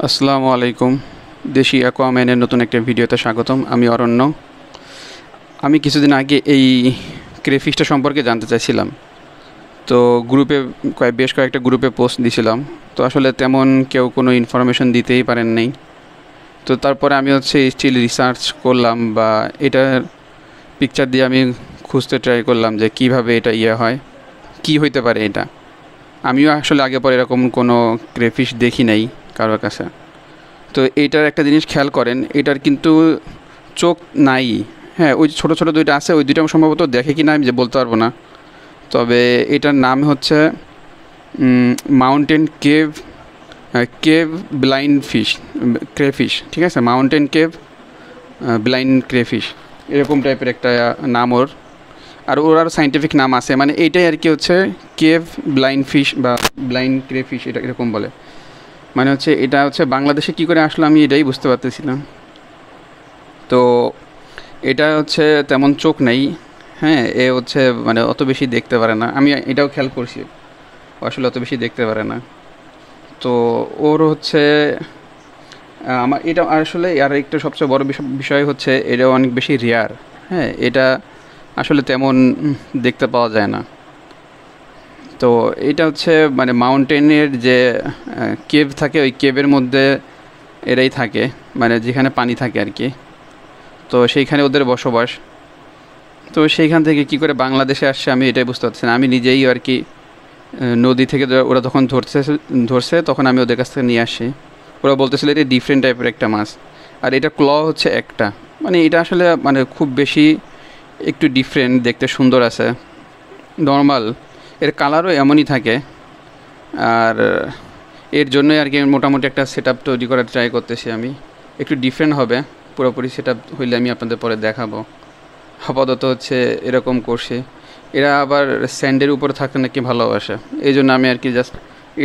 আসসালামু আলাইকুম। দেশি অ্যাকোয়াম্যানের নতুন একটা ভিডিওতে স্বাগতম। আমি অরণ্য। আমি কিছুদিন আগে এই ক্রেফিশটা সম্পর্কে জানতে চাইছিলাম, তো গ্রুপে বেশ কয়েকটা গ্রুপে পোস্ট দিয়েছিলাম, তো আসলে তেমন কেউ কোনো ইনফরমেশন দিতেই পারেন নাই। তো তারপরে আমি স্টিল রিসার্চ করলাম, বা এটার পিকচার দিয়ে আমি খুঁজতে ট্রাই করলাম যে কিভাবে এটা হয়, কি হইতে পারে এটা। আমিও আসলে আগে পরে এরকম কোনো ক্রেফিশ দেখি নাই কারোর কাছে। তো এইটার একটা জিনিস খেয়াল করেন, এটার কিন্তু চোখ নাই। হ্যাঁ, ওই ছোটো ছোটো দুইটা আছে, ওই দুইটা সম্ভবত দেখে কি না আমি যে বলতে পারবো না। তবে এটার নাম হচ্ছে mountain cave cave blind fish, crayfish. ঠিক আছে, মাউন্টেন কেভ ব্লাইন্ড ক্রেফিশ, এরকম টাইপের একটা নাম ওর। আর ওর আরও সাইন্টিফিক নাম আছে, মানে এইটাই আর কি হচ্ছে কেভ ব্লাইন্ড ফিশ বা ব্লাইন্ড ক্রেফিশ, এটা এরকম বলে। মানে এটা বাংলাদেশে কী করে আসলে আমি এটাই বুঝতে পারতেছিলাম। তো এটা তেমন চোখ নেই। হ্যাঁ, মানে অত বেশি দেখতে পারে না, আমি এটাও খেয়াল করছি, আসলে অত বেশি দেখতে পারে না। তো ওর আমার এটা আসলে আর একটা সবচেয়ে বড় বিষয় এটা অনেক বেশি রেয়ার। হ্যাঁ, এটা আসলে তেমন দেখতে পাওয়া যায় না। তো এটা মানে মাউন্টেনের যে কেভ থাকে, ওই কেভের মধ্যে এরাই থাকে, মানে যেখানে পানি থাকে আর কি। তো সেইখানে ওদের বসবাস। তো সেইখান থেকে কি করে বাংলাদেশে আসছে আমি এটাই বুঝতে পারছি না। আমি নিজেই আর কি নদী থেকে ওরা তখন ধরছে তখন আমি ওদের কাছ থেকে নিয়ে আসি। ওরা বলতেছিল এটা ডিফারেন্ট টাইপের একটা মাছ, আর এটা ক্ল একটা, মানে এটা আসলে মানে খুব বেশি একটু ডিফারেন্ট, দেখতে সুন্দর আছে, নর্মাল। এর কালারও এমনই থাকে। আর এর জন্যই আর কি মোটামুটি একটা সেট আপ তৈরি করার ট্রাই করতেছি আমি। একটু ডিফারেন্ট হবে, পুরোপুরি সেট আপ হইলে আমি আপনাদের পরে দেখাবো। আপাতত এরকম করছে। এরা আবার স্যান্ডের উপরে থাকতে নাকি ভালোবাসে, এই জন্য আমি আর কি জাস্ট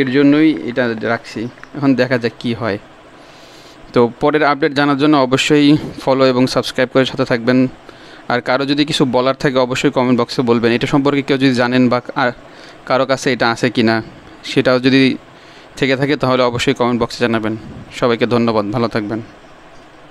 এর জন্যই এটা রাখছি। এখন দেখা যাক কী হয়। তো পরের আপডেট জানার জন্য অবশ্যই ফলো এবং সাবস্ক্রাইব করে সাথে থাকবেন। আর কারো যদি কিছু বলার থাকে অবশ্যই কমেন্ট বক্সে বলবেন। এটা সম্পর্কে কেউ যদি জানেন বা কারো কাছে এটা আছে কি না সেটাও যদি থেকে থাকে তাহলে অবশ্যই কমেন্ট বক্সে জানাবেন। সবাইকে ধন্যবাদ, ভালো থাকবেন।